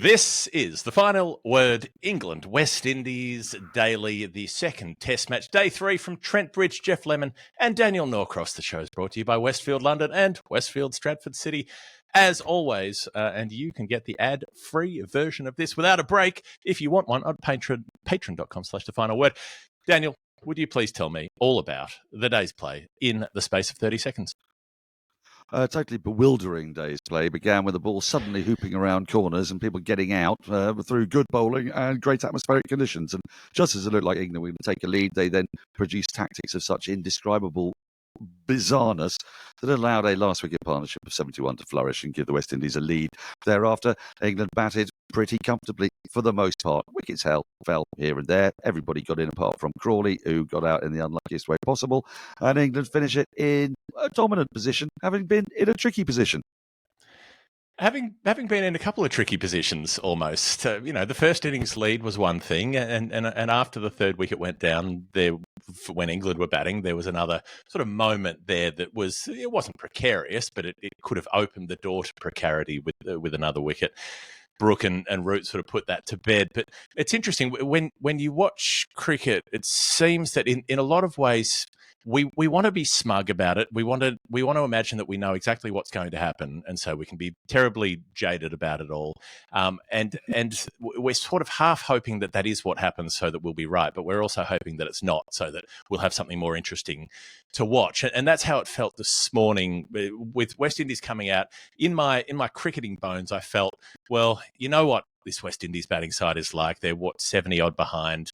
This is the final word. England, West Indies daily, the second test match, day 3 from Trent Bridge, Jeff Lemon and Daniel Norcross. The show is brought to you by Westfield London and Westfield Stratford City. As always, and you can get the ad-free version of this without a break if you want one on patreon.com/the final word. Daniel, would you please tell me all about the day's play in the space of 30 seconds? A totally bewildering day's play began with the ball suddenly hooping around corners and people getting out through good bowling and great atmospheric conditions. And just as it looked like England were going to take a lead, they then produced tactics of such indescribable bizarreness that allowed a last wicket partnership of 71 to flourish and give the West Indies a lead. Thereafter, England batted pretty comfortably for the most part. Wickets fell here and there. Everybody got in apart from Crawley, who got out in the unluckiest way possible. And England finished it in a dominant position, having been in a tricky position. Having been in a couple of tricky positions almost, the first innings lead was one thing, and after the third wicket went down, when England were batting, there was another sort of moment there that it wasn't precarious, but it could have opened the door to precarity with another wicket. Brook and Root sort of put that to bed. But it's interesting, when you watch cricket, it seems that in a lot of ways, we want to be smug about it. We want to imagine that we know exactly what's going to happen, and so we can be terribly jaded about it all. And we're sort of half hoping that is what happens, so that we'll be right. But we're also hoping that it's not, so that we'll have something more interesting to watch. And that's how it felt this morning with West Indies coming out. In my cricketing bones, I felt, well, you know what this West Indies batting side is like. They're 70 odd behind.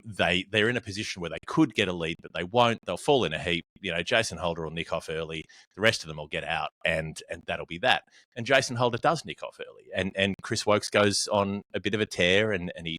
They're in a position where they could get a lead, but they won't. They'll fall in a heap. Jason Holder will nick off early. The rest of them will get out, and that'll be that. And Jason Holder does nick off early, and Chris Wokes goes on a bit of a tear, and he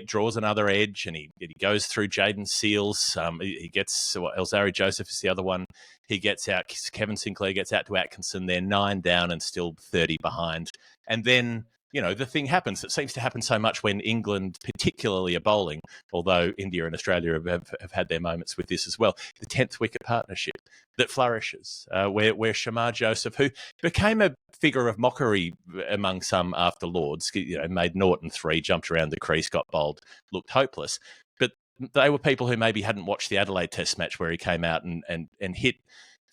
draws another edge, and he goes through Jaden Seals. He gets Shamar Joseph is the other one. He gets out. Kevin Sinclair gets out to Atkinson. They're 9 down and still 30 behind, and then the thing happens that seems to happen so much when England particularly are bowling, although India and Australia have had their moments with this as well. The 10th wicket partnership that flourishes, where Shamar Joseph, who became a figure of mockery among some after Lords, made 0 and 3, jumped around the crease, got bowled, looked hopeless. But they were people who maybe hadn't watched the Adelaide Test match where he came out and hit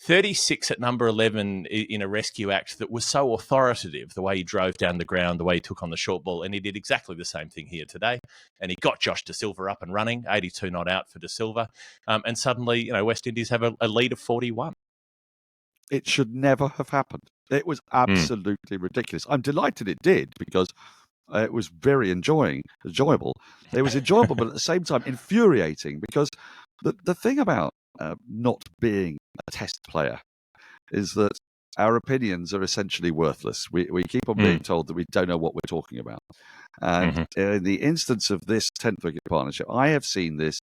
36 at number 11 in a rescue act that was so authoritative, the way he drove down the ground, the way he took on the short ball, and he did exactly the same thing here today. And he got Josh da Silva up and running, 82 not out for da Silva. And suddenly, West Indies have a lead of 41. It should never have happened. It was absolutely ridiculous. I'm delighted it did, because it was very enjoyable. It was enjoyable, but at the same time infuriating, because the thing about not being a test player is that our opinions are essentially worthless. We keep on being told that we don't know what we're talking about. And in the instance of this 10th wicket partnership, I have seen this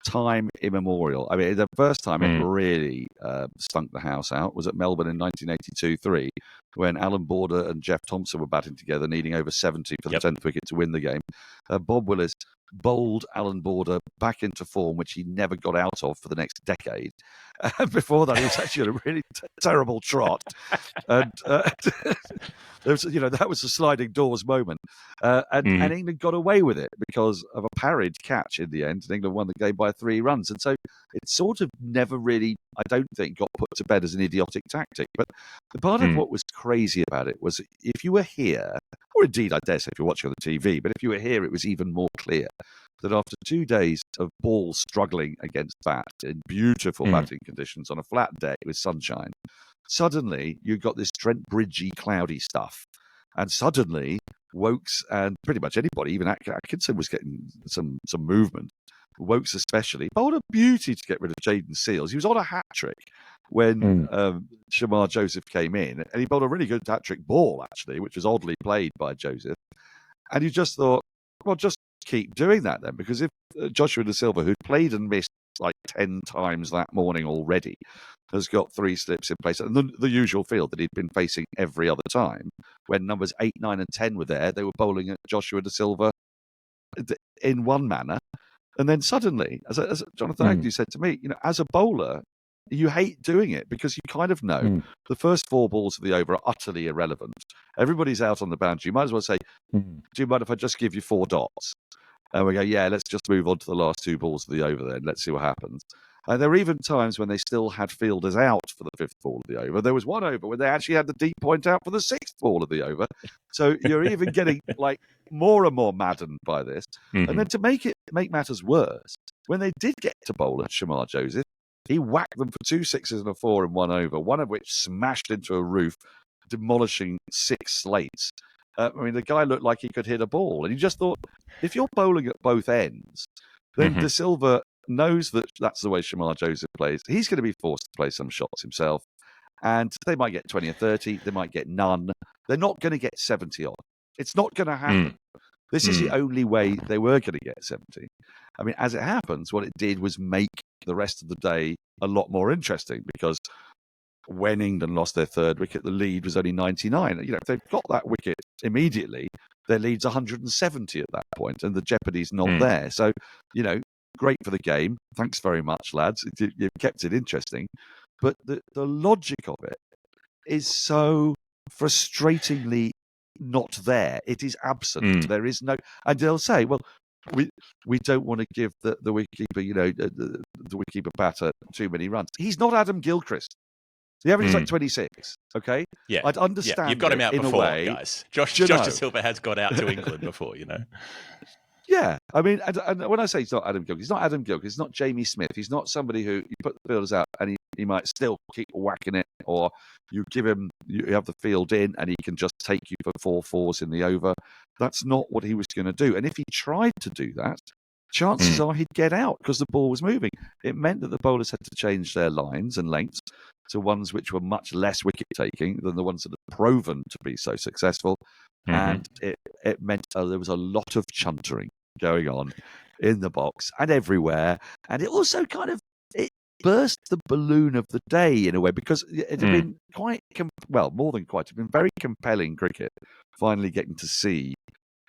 time immemorial. I mean, the first time it really stunk the house out was at Melbourne in 1982-3, when Alan Border and Jeff Thompson were batting together, needing over 70 for the 10th wicket to win the game. Bob Willis bowled Alan Border back into form, which he never got out of for the next decade. Before that, he was actually on a really terrible trot. And that was a sliding doors moment. And England got away with it because of a parried catch in the end, and England won the game by 3 runs. And so it sort of never really, I don't think, got put to bed as an idiotic tactic. But the part of what was crazy about it was, if you were here, or indeed, I dare say, if you're watching on the TV, but if you were here, it was even more clear that after 2 days of balls struggling against bat in beautiful batting conditions on a flat day with sunshine, suddenly you got this Trent Bridgey cloudy stuff. And suddenly, Wokes and pretty much anybody, even Atkinson was getting some movement. Wokes especially bowled a beauty to get rid of Jaden Seals. He was on a hat-trick when Shamar Joseph came in, and he bowled a really good hat-trick ball, actually, which was oddly played by Joseph. And you just thought, well, just keep doing that then, because if Joshua da Silva, who'd played and missed like 10 times that morning already, has got 3 slips in place, and the usual field that he'd been facing every other time, when numbers 8, 9 and 10 were there, they were bowling at Joshua da Silva in one manner. And then suddenly, as Jonathan Agnew said to me, as a bowler, you hate doing it because you kind of know the first 4 balls of the over are utterly irrelevant. Everybody's out on the boundary. You might as well say, do you mind if I just give you 4 dots? And we go, yeah, let's just move on to the last 2 balls of the over then. Let's see what happens. And there were even times when they still had fielders out for the 5th ball of the over. There was one over where they actually had the deep point out for the 6th ball of the over. So you're even getting like more and more maddened by this. And then to make matters worse, when they did get to bowl at Shamar Joseph, he whacked them for 2 sixes and a 4 and 1 over, one of which smashed into a roof, demolishing 6 slates. I mean, the guy looked like he could hit a ball. And you just thought, if you're bowling at both ends, then Da Silva knows that that's the way Shamar Joseph plays. He's going to be forced to play some shots himself. And they might get 20 or 30. They might get none. They're not going to get 70 odd. It's not going to happen. This is the only way they were going to get 70. I mean, as it happens, what it did was make the rest of the day a lot more interesting because when England lost their 3rd wicket, the lead was only 99. You know, if they've got that wicket immediately, their lead's 170 at that point, and the jeopardy's not there. So, you know, great for the game. Thanks very much, lads. You've kept it interesting. But the logic of it is so frustratingly not there. It is absent. There is no... And they'll say, well, we don't want to give the wicketkeeper, you know, the wicketkeeper batter too many runs. He's not Adam Gilchrist. The average is like 26, okay? Yeah. I'd understand. Yeah. You've got him out before, guys. Josh da Silva has got out to England before, you know. Yeah, I mean, and when I say he's not Adam Gilchrist, he's not Adam Gilchrist, he's not Jamie Smith, he's not somebody who you put the fielders out and he might still keep whacking it, or you give him, you have the field in and he can just take you for 4 fours in the over. That's not what he was going to do. And if he tried to do that, chances are he'd get out because the ball was moving. It meant that the bowlers had to change their lines and lengths to ones which were much less wicket-taking than the ones that had proven to be so successful. And it meant there was a lot of chuntering going on in the box and everywhere. And it also kind of it burst the balloon of the day in a way because it had been quite, more than quite, it had been very compelling cricket, finally getting to see,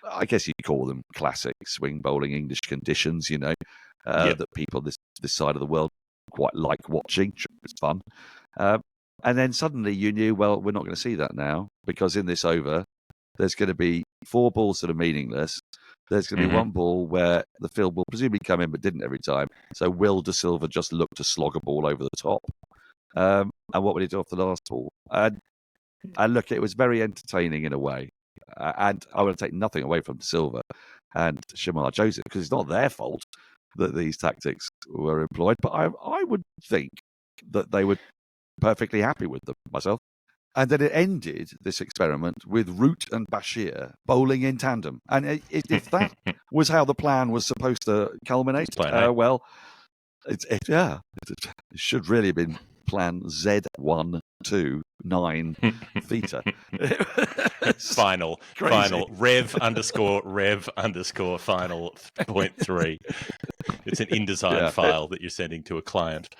I guess you'd call them classic swing bowling English conditions, you know, that people this side of the world quite like watching. It's fun. And then suddenly you knew, well, we're not going to see that now because in this over, there's going to be 4 balls that are meaningless. There's going to be 1 ball where the field will presumably come in but didn't every time. So will Da Silva just look to slog a ball over the top? And what would he do off the last ball? And look, it was very entertaining in a way. And I want to take nothing away from Da Silva and Shamar Joseph because it's not their fault that these tactics were employed. But I would think that they were perfectly happy with them myself. And then it ended, this experiment, with Root and Bashir bowling in tandem. And if that was how the plan was supposed to culminate, well, it should really have been plan Z129 theta. Final, rev _, final 0.3. It's an InDesign file that you're sending to a client.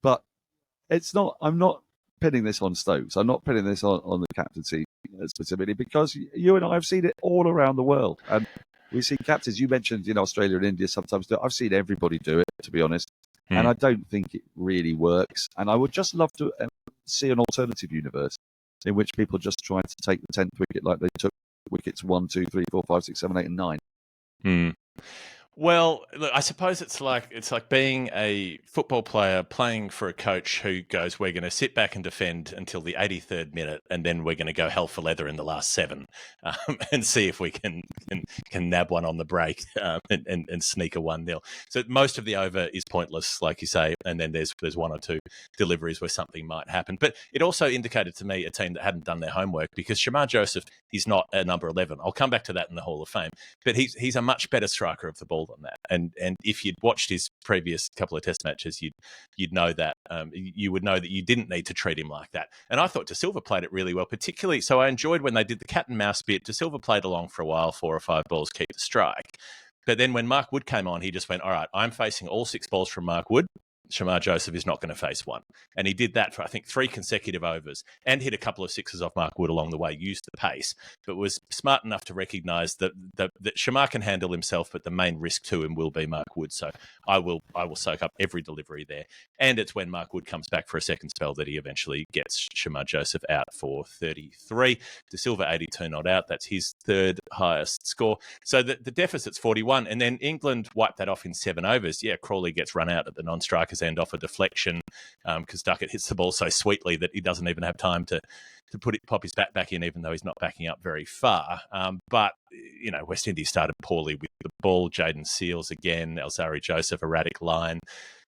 But it's not, I'm not pinning this on Stokes. I'm not pinning this on the captaincy specifically because you and I have seen it all around the world. And we see captains, you mentioned in Australia and India sometimes do it. I've seen everybody do it, to be honest. And I don't think it really works. And I would just love to see an alternative universe in which people just try to take the 10th wicket like they took wickets 1, 2, 3, 4, 5, 6, 7, 8, and 9. Well, look, I suppose it's like being a football player playing for a coach who goes, we're going to sit back and defend until the 83rd minute, and then we're going to go hell for leather in the last 7 and see if we can nab one on the break and sneak a 1-0. So most of the over is pointless, like you say, and then there's 1 or 2 deliveries where something might happen. But it also indicated to me a team that hadn't done their homework because Shamar Joseph is not a number 11. I'll come back to that in the Hall of Fame, but he's a much better striker of the ball than that. And if you'd watched his previous couple of Test matches, you'd know that you would know that you didn't need to treat him like that. And I thought Da Silva played it really well, particularly. So I enjoyed when they did the cat and mouse bit. Da Silva played along for a while, 4 or 5 balls, keep the strike. But then when Mark Wood came on, he just went, all right, I'm facing all 6 balls from Mark Wood. Shamar Joseph is not going to face one. And he did that for, I think, 3 consecutive overs and hit a couple of sixes off Mark Wood along the way, used the pace, but was smart enough to recognise that Shamar can handle himself, but the main risk to him will be Mark Wood. So I will soak up every delivery there. And it's when Mark Wood comes back for a second spell that he eventually gets Shamar Joseph out for 33. Da Silva 82 not out. That's his 3rd highest score. So the deficit's 41. And then England wiped that off in 7 overs. Yeah, Crawley gets run out at the non-striker's end off a deflection because Duckett hits the ball so sweetly that he doesn't even have time to pop his bat back in, even though he's not backing up very far. But, West Indies started poorly with the ball. Jayden Seales again, Alzari Joseph, erratic line.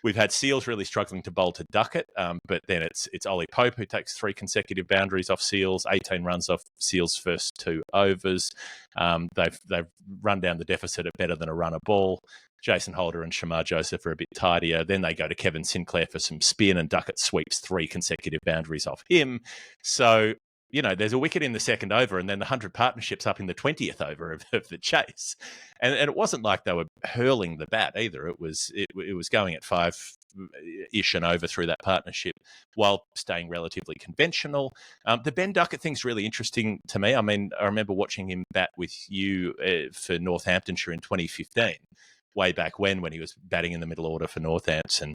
We've had Seales really struggling to bowl to Duckett, but then it's Ollie Pope who takes 3 consecutive boundaries off Seales, 18 runs off Seales' first 2 overs. They've run down the deficit at better than a run a ball. Jason Holder and Shamar Joseph are a bit tidier. Then they go to Kevin Sinclair for some spin, and Duckett sweeps 3 consecutive boundaries off him. So, there's a wicket in the second over, and then the 100 partnerships up in the 20th over of the chase. And it wasn't like they were hurling the bat either. It was going at 5-ish and over through that partnership while staying relatively conventional. The Ben Duckett thing's really interesting to me. I mean, I remember watching him bat with you for Northamptonshire in 2015. Way back when he was batting in the middle order for Northampton,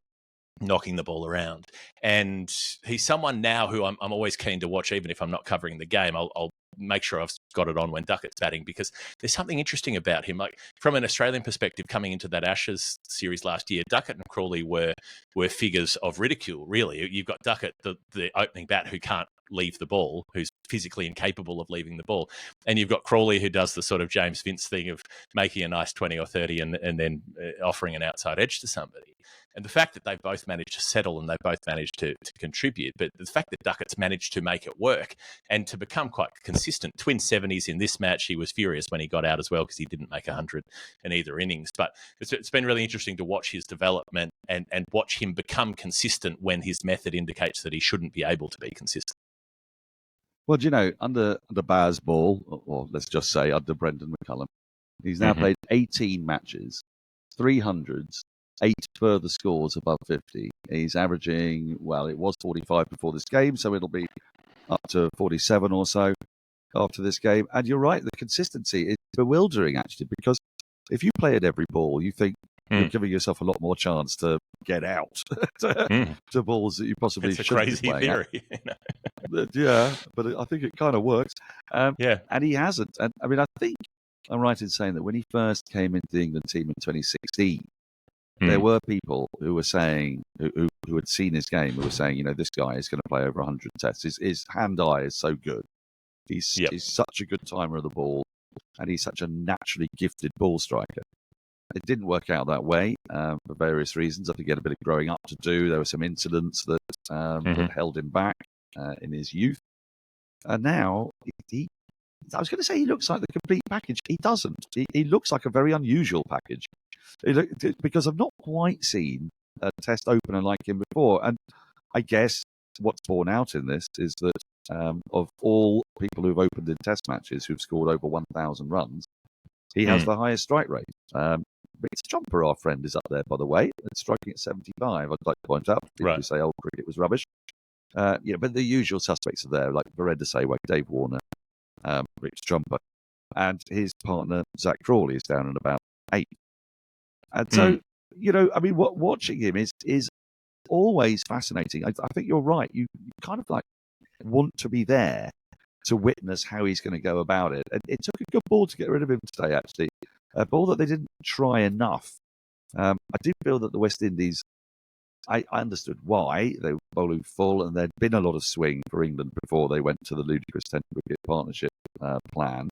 knocking the ball around. And he's someone now who I'm always keen to watch, even if I'm not covering the game. I'll make sure I've got it on when Duckett's batting, because there's something interesting about him. Like, from an Australian perspective, coming into that Ashes series last year, Duckett and Crawley were figures of ridicule, really. You've got Duckett, the opening bat, who can't leave the ball, who's physically incapable of leaving the ball. And you've got Crawley, who does the sort of James Vince thing of making a nice 20 or 30 and then offering an outside edge to somebody. And the fact that they've both managed to settle and they've both managed to contribute, but the fact that Duckett's managed to make it work and to become quite consistent. Twin 70s in this match. He was furious when he got out as well because he didn't make 100 in either innings. But it's been really interesting to watch his development and watch him become consistent when his method indicates that he shouldn't be able to be consistent. Well, under Baz Ball, or let's just say under Brendan McCullum, he's now played 18 matches, 300s, 8 further scores above 50. He's averaging, well, it was 45 before this game, so it'll be up to 47 or so after this game. And you're right, the consistency is bewildering, actually, because if you play at every ball, you think you're giving yourself a lot more chance to get out to balls that you possibly shouldn't be playing. It's a crazy theory. Yeah, but I think it kind of works. And he hasn't. And I mean, I think I'm right in saying that when he first came into the England team in 2016, there were people who were saying, who had seen his game, who were saying, this guy is going to play over 100 tests. His hand-eye is so good. He's such a good timer of the ball, and he's such a naturally gifted ball striker. It didn't work out that way for various reasons. I think he had a bit of growing up to do. There were some incidents that held him back in his youth. And now, I was going to say he looks like the complete package. He doesn't. He looks like a very unusual package. Because I've not quite seen a test opener like him before. And I guess what's borne out in this is that of all people who've opened in test matches who've scored over 1,000 runs, he has the highest strike rate. It's Jumper, our friend, is up there, by the way. It's striking at 75, I'd like to point out. People who say, cricket was rubbish. But the usual suspects are there, like Virender Sehwag, Dave Warner, Rich Jumper. And his partner, Zach Crawley, is down at about 8. And so, watching him is always fascinating. I think you're right. You kind of want to be there to witness how he's going to go about it. And it took a good ball to get rid of him today, actually. A ball that they didn't try enough. I do feel that the West Indies, I understood why they were bowling full, and there'd been a lot of swing for England before they went to the ludicrous 10-wicket partnership plan.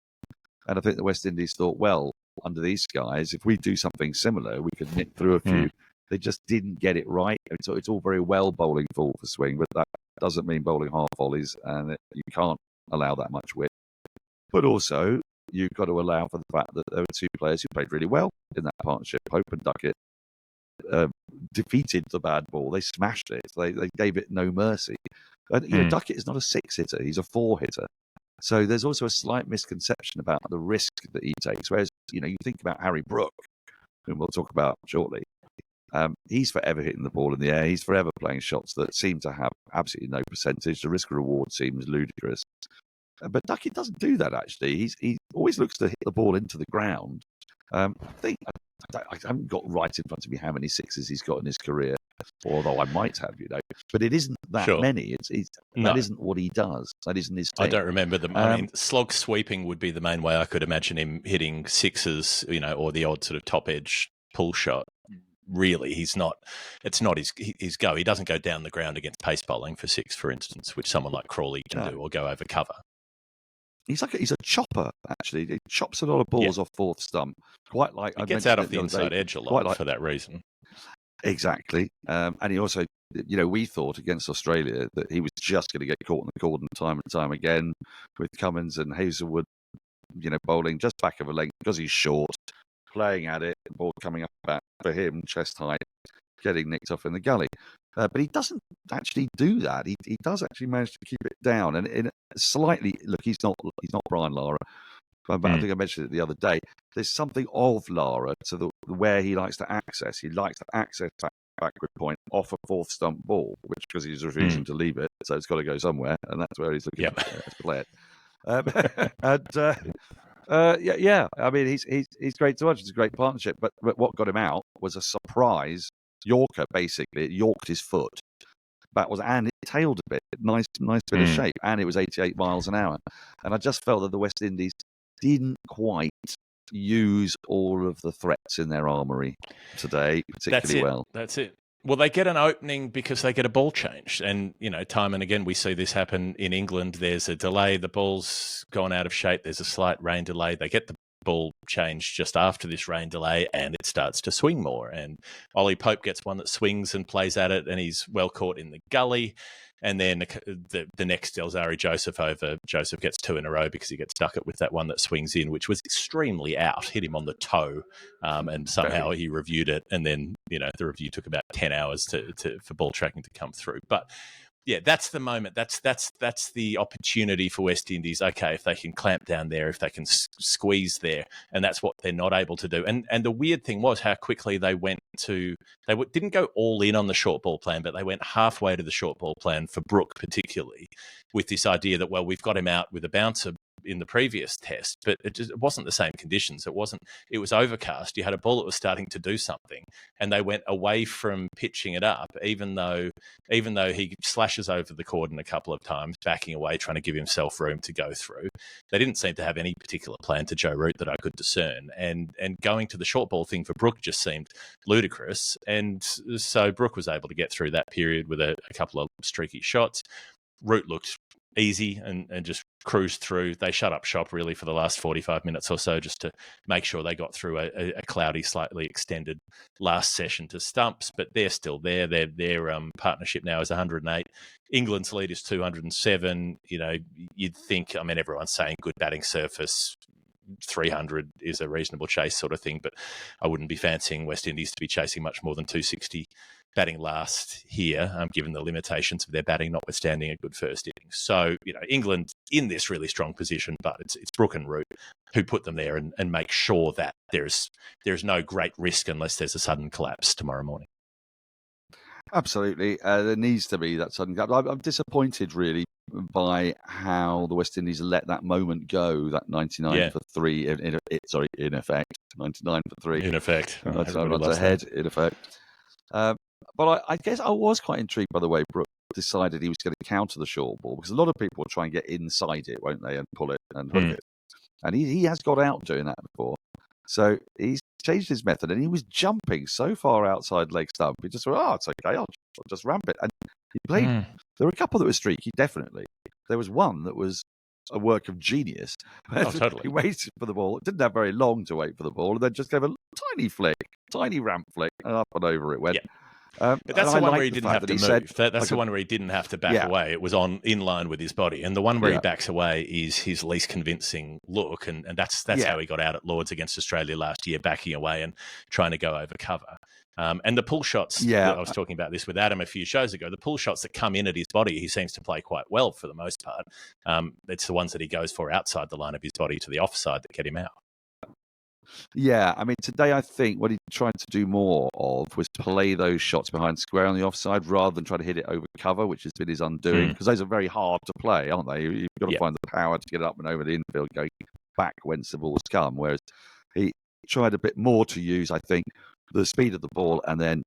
And I think the West Indies thought, well, under these guys, if we do something similar, we could nip through a few. They just didn't get it right. So it's all very well bowling full for swing, but that doesn't mean bowling half volleys, and you can't allow that much width. But also, you've got to allow for the fact that there were 2 players who played really well in that partnership. Pope and Duckett defeated the bad ball. They smashed it. They gave it no mercy. And, Duckett is not a 6-hitter. He's a 4-hitter. So there's also a slight misconception about the risk that he takes. Whereas, you think about Harry Brook, whom we'll talk about shortly. He's forever hitting the ball in the air. He's forever playing shots that seem to have absolutely no percentage. The risk reward seems ludicrous. But Ducky doesn't do that, actually. He always looks to hit the ball into the ground. I haven't got right in front of me how many sixes he's got in his career, although I might have, But it isn't that many. That isn't what he does. That isn't his thing. I don't remember them. I mean, slog sweeping would be the main way I could imagine him hitting sixes, or the odd sort of top edge pull shot. Really, it's not his go. He doesn't go down the ground against pace bowling for six, for instance, which someone like Crawley can do, or go over cover. He's a chopper, actually. He chops a lot of balls off fourth stump. Quite like he gets out of the inside edge a lot for that reason. Exactly. And he also, we thought against Australia that he was just going to get caught in the cordon time and time again with Cummins and Hazelwood, bowling just back of a leg because he's short, playing at it, the ball coming up back for him, chest height, getting nicked off in the gully. But he doesn't actually do that. He does actually manage to keep it down. And in slightly, look, he's not Brian Lara. But I think I mentioned it the other day. There's something of Lara to where he likes to access. He likes to access backward point off a fourth stump ball, which because he's refusing to leave it, so it's got to go somewhere, and that's where he's looking to play it. I mean, he's great to watch. It's a great partnership. But what got him out was a surprise Yorker. Basically, it yorked his foot. And it tailed a bit. Nice bit of shape, and it was 88 miles an hour. And I just felt that the West Indies didn't quite use all of the threats in their armoury today particularly well. That's it. Well, they get an opening because they get a ball changed. And, time and again, we see this happen in England. There's a delay. The ball's gone out of shape. There's a slight rain delay. They get the ball changed just after this rain delay and it starts to swing more. And Ollie Pope gets one that swings and plays at it and he's well caught in the gully. And then the next Shamar Joseph over. Joseph gets two in a row because he gets stuck it with that one that swings in, which was extremely out, hit him on the toe, and somehow he reviewed it. And then, the review took about 10 hours for ball tracking to come through. But yeah, that's the moment. That's the opportunity for West Indies. Okay, if they can clamp down there, if they can squeeze there, and that's what they're not able to do. And the weird thing was how quickly they went to. They didn't go all in on the short ball plan, but they went halfway to the short ball plan for Brook, particularly, with this idea that we've got him out with a bouncer in the previous test, but it wasn't the same conditions. It was overcast. You had a ball that was starting to do something, and they went away from pitching it up, even though he slashes over the cordon a couple of times, backing away, trying to give himself room to go through. They didn't seem to have any particular plan to Joe Root that I could discern, and going to the short ball thing for Brook just seemed ludicrous, and so Brook was able to get through that period with a couple of streaky shots. Root looked easy and just cruised through. They shut up shop really for the last 45 minutes or so just to make sure they got through a cloudy, slightly extended last session to stumps, but they're still there. Their partnership now is 108. England's lead is 207. You'd think, everyone's saying good batting surface, 300 is a reasonable chase sort of thing, but I wouldn't be fancying West Indies to be chasing much more than 260 batting last here, given the limitations of their batting, notwithstanding a good first innings. So, England in this really strong position, but it's Brook and Root who put them there and make sure that there's no great risk unless there's a sudden collapse tomorrow morning. Absolutely. There needs to be that sudden collapse. I'm disappointed, really, by how the West Indies let that moment go, that 99 for 3, in effect. 99 for 3. In effect. 99 runs ahead, in effect. But I guess I was quite intrigued by the way Brook decided he was going to counter the short ball, because a lot of people will try and get inside it, won't they, and pull it and hook it. And he has got out doing that before. So he's changed his method, and he was jumping so far outside leg stump. He just went, it's okay, I'll just ramp it. And he played. There were a couple that were streaky, definitely. There was one that was a work of genius. Oh, totally. He waited for the ball. It didn't have very long to wait for the ball, and then just gave a tiny flick, tiny ramp flick, and up and over it went. Yeah. But that's the one where he didn't have to move. That's the one where he didn't have to back away. It was in line with his body. And the one where he backs away is his least convincing look. And that's how he got out at Lords against Australia last year, backing away and trying to go over cover. And the pull shots, I was talking about this with Adam a few shows ago, the pull shots that come in at his body, he seems to play quite well for the most part. It's the ones that he goes for outside the line of his body to the offside that get him out. Yeah, I mean, today I think what he tried to do more of was play those shots behind square on the offside rather than try to hit it over cover, which has been his undoing, because those are very hard to play, aren't they? You've got to find the power to get up and over the infield, going back whence the ball's come. Whereas he tried a bit more to use, I think, the speed of the ball and then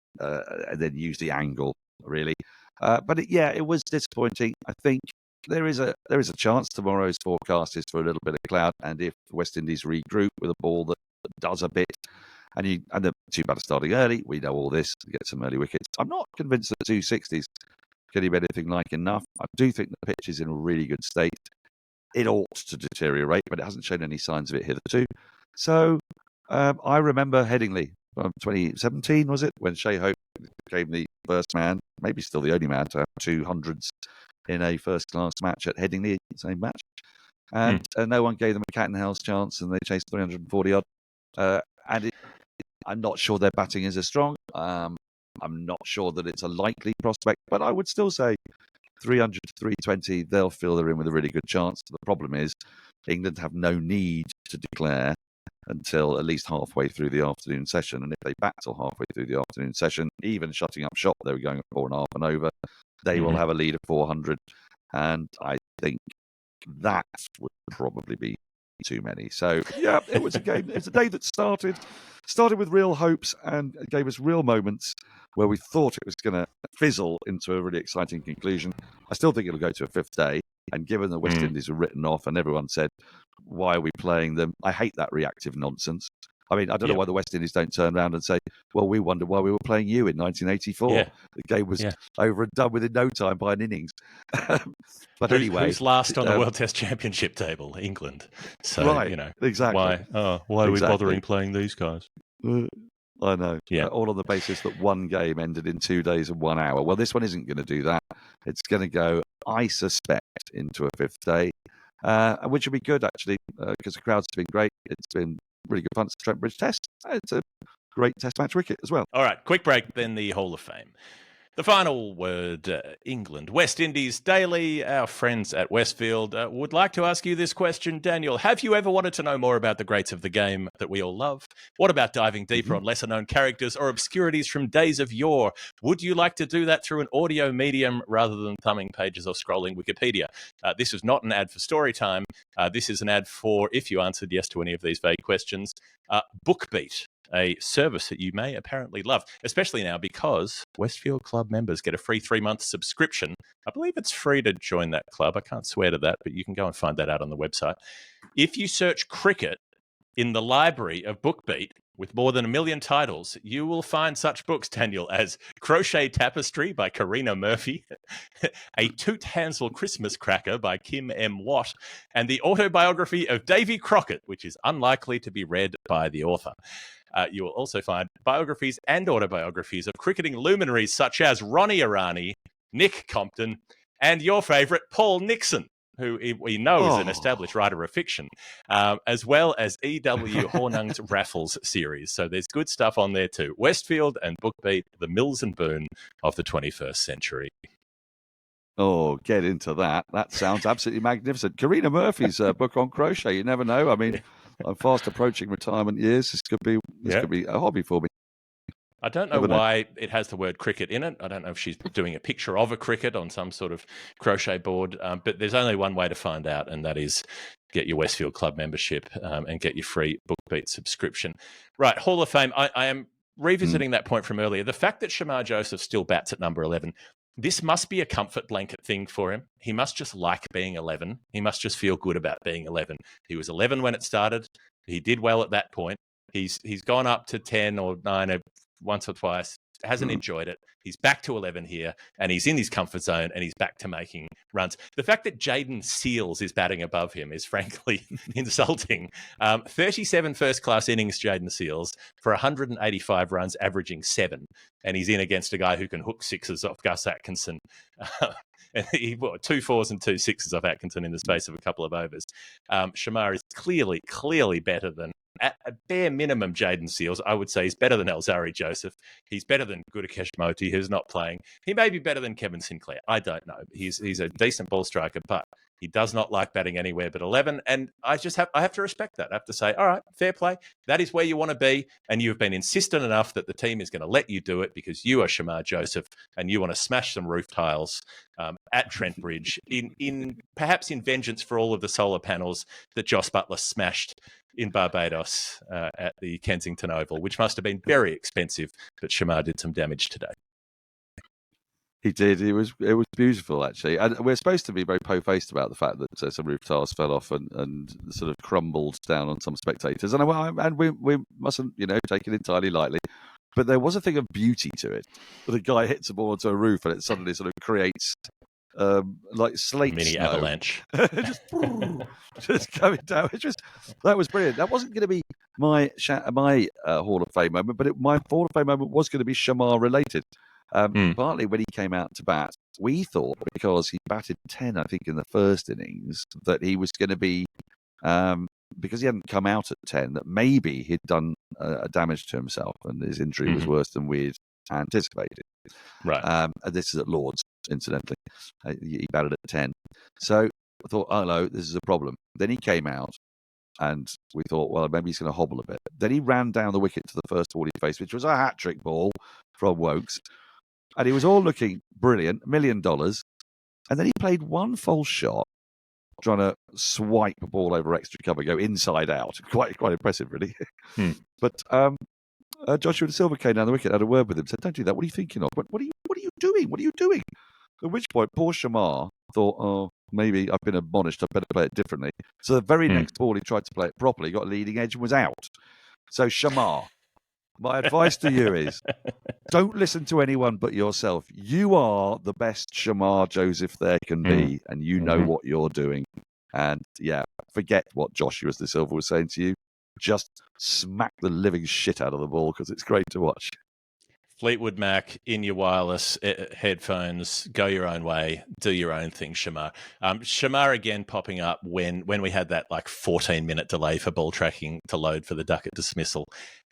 use the angle, really. But it was disappointing. I think there is a chance tomorrow's forecast is for a little bit of cloud, and if the West Indies regroup with a ball that does a bit, and the two batters starting early, we know all this, to get some early wickets. I'm not convinced that 260s can be anything like enough. I do think the pitch is in a really good state. It ought to deteriorate, but it hasn't shown any signs of it hitherto. So I remember Headingley from 2017, was it, when Shea Hope became the first man, maybe still the only man, to have 200s in a first-class match at Headingley, same match. And no one gave them a cat and house chance, and they chased 340 odd. I'm not sure their batting is as strong. I'm not sure that it's a likely prospect, but I would still say 300 to 320, they'll feel they're in with a really good chance. The problem is England have no need to declare until at least halfway through the afternoon session. And if they bat till halfway through the afternoon session, even shutting up shop, they were going at 4.5 and over, they will have a lead of 400. And I think that would probably be too many. So yeah, it was a game. It's a day that started with real hopes and gave us real moments where we thought it was going to fizzle into a really exciting conclusion. I still think it'll go to a fifth day. And given the West Indies were written off and everyone said, why are we playing them? I hate that reactive nonsense. I mean, I don't know why the West Indies don't turn around and say, well, we wondered why we were playing you in 1984. Yeah. The game was over and done within no time by an innings. But anyway. Who's last on the World Test Championship table? England. So, exactly. Why are we bothering playing these guys? I know. Yeah. All on the basis that one game ended in 2 days and 1 hour. Well, this one isn't going to do that. It's going to go, I suspect, into a fifth day, which would be good, actually, because the crowd's been great. It's been really good fun. It's the Trent Bridge Test. It's a great Test match wicket as well. All right, quick break, then the Hall of Fame. The final word, England. West Indies Daily, our friends at Westfield, would like to ask you this question. Daniel, have you ever wanted to know more about the greats of the game that we all love? What about diving deeper on lesser-known characters or obscurities from days of yore? Would you like to do that through an audio medium rather than thumbing pages or scrolling Wikipedia? This is not an ad for Storytime. This is an ad for, if you answered yes to any of these vague questions, BookBeat, a service that you may apparently love, especially now because Westfield Club members get a free 3-month subscription. I believe it's free to join that club. I can't swear to that, but you can go and find that out on the website. If you search cricket in the library of BookBeat with more than 1 million titles, you will find such books, Daniel, as Crochet Tapestry by Karina Murphy, A Toot Hansel Christmas Cracker by Kim M. Watt, and the autobiography of Davy Crockett, which is unlikely to be read by the author. You will also find biographies and autobiographies of cricketing luminaries such as Ronnie Irani, Nick Compton, and your favourite, Paul Nixon, who we know is an established writer of fiction, as well as E.W. Hornung's Raffles series. So there's good stuff on there too. Westfield and BookBeat, the Mills and Boon of the 21st century. Oh, get into that. That sounds absolutely magnificent. Karina Murphy's book on crochet. You never know. I mean, I'm fast approaching retirement years. This could be a hobby for me. I don't know why it has the word cricket in it. I don't know if she's doing a picture of a cricket on some sort of crochet board, but there's only one way to find out, and that is get your Westfield Club membership and get your free BookBeat subscription. Right, Hall of Fame. I am revisiting that point from earlier. The fact that Shamar Joseph still bats at number 11, this must be a comfort blanket thing for him. He must just like being 11. He must just feel good about being 11. He was 11 when it started. He did well at that point. He's gone up to 10 or 9 once or twice, hasn't enjoyed it. He's back to 11 here, and he's in his comfort zone, and he's back to making runs. The fact that Jaden Seals is batting above him is frankly insulting. 37 first-class innings, Jaden Seals, for 185 runs, averaging 7, and he's in against a guy who can hook sixes off Gus Atkinson. And he 2 4s and 2 6s off Atkinson in the space of a couple of overs. Shamar is clearly better than At a bare minimum, Jaden Seals, I would say, is better than Alzari Joseph. He's better than Gudakesh Moti, who's not playing. He may be better than Kevin Sinclair. I don't know. He's a decent ball striker, but he does not like batting anywhere but 11. And I have to respect that. I have to say, all right, fair play. That is where you want to be. And you've been insistent enough that the team is going to let you do it because you are Shamar Joseph and you want to smash some roof tiles at Trent Bridge perhaps in vengeance for all of the solar panels that Joss Butler smashed in Barbados at the Kensington Oval, which must have been very expensive, but Shamar did some damage today. He did. It was beautiful, actually. And we're supposed to be very po-faced about the fact that some roof tiles fell off and sort of crumbled down on some spectators. And we mustn't, take it entirely lightly. But there was a thing of beauty to it. The guy hits a ball onto a roof and it suddenly sort of creates like slate mini snow. Avalanche. just coming down. That was brilliant. That wasn't going to be my Hall of Fame moment, but my Hall of Fame moment was going to be Shamar related. Partly when he came out to bat, we thought because he batted 10, I think, in the first innings, that he was going to be, because he hadn't come out at 10, that maybe he'd done damage to himself and his injury was worse than we'd anticipated. Right. And this is at Lord's, incidentally. He batted at 10. So I thought, oh no, this is a problem. Then he came out and we thought, well, maybe he's going to hobble a bit. Then he ran down the wicket to the first ball he faced, which was a hat-trick ball from Wokes. And he was all looking brilliant, $1 million. And then he played one false shot, trying to swipe a ball over extra cover, go inside out. Quite impressive, really. But Joshua da Silva came down the wicket, had a word with him, said, "Don't do that. What are you thinking of? What are you doing? What are you doing?" At which point, poor Shamar thought, "Oh, maybe I've been admonished. I better play it differently." So the very next ball, he tried to play it properly, got a leading edge, and was out. So Shamar, my advice to you is, don't listen to anyone but yourself. You are the best Shamar Joseph there can be, and you know what you're doing. And yeah, forget what Joshua da Silva was saying to you. Just smack the living shit out of the ball because it's great to watch. Fleetwood Mac in your wireless headphones, go your own way, do your own thing, Shamar. Shamar again popping up when we had that 14-minute delay for ball tracking to load for the ducket dismissal.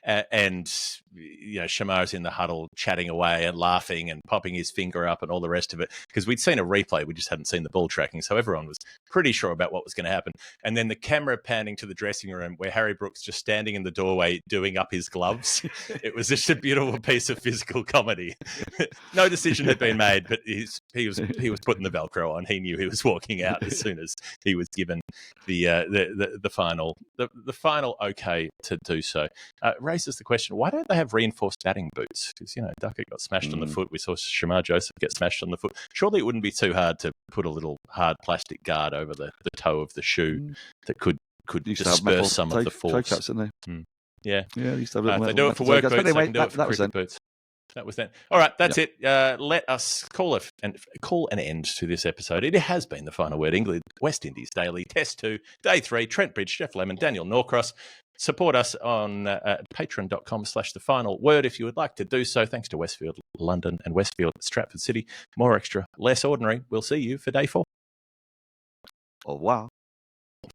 And Shamar's in the huddle chatting away and laughing and popping his finger up and all the rest of it because we'd seen a replay, we just hadn't seen the ball tracking, so everyone was pretty sure about what was going to happen. And then the camera panning to the dressing room where Harry Brook's just standing in the doorway doing up his gloves. It was just a beautiful piece of physical comedy. No decision had been made, but he was putting the Velcro on. He knew he was walking out as soon as he was given the final okay to do so. Raises the question, why don't they have reinforced batting boots? Because, Duckett got smashed on the foot. We saw Shamar Joseph get smashed on the foot. Surely it wouldn't be too hard to put a little hard plastic guard over the toe of the shoe that could disperse some of the force. Toe caps, didn't they? Yeah. Yeah, they used to have they do it for work boots. Anyway, they can do it for cricket boots. That was then. All right, that's it. Let us call an end to this episode. It has been the Final Word England West Indies Daily Test 2, Day 3. Trent Bridge, Jeff Lemon, Daniel Norcross. Support us on patreon.com/thefinalword if you would like to do so. Thanks to Westfield London and Westfield Stratford City. More extra, less ordinary. We'll see you for Day 4. Au revoir.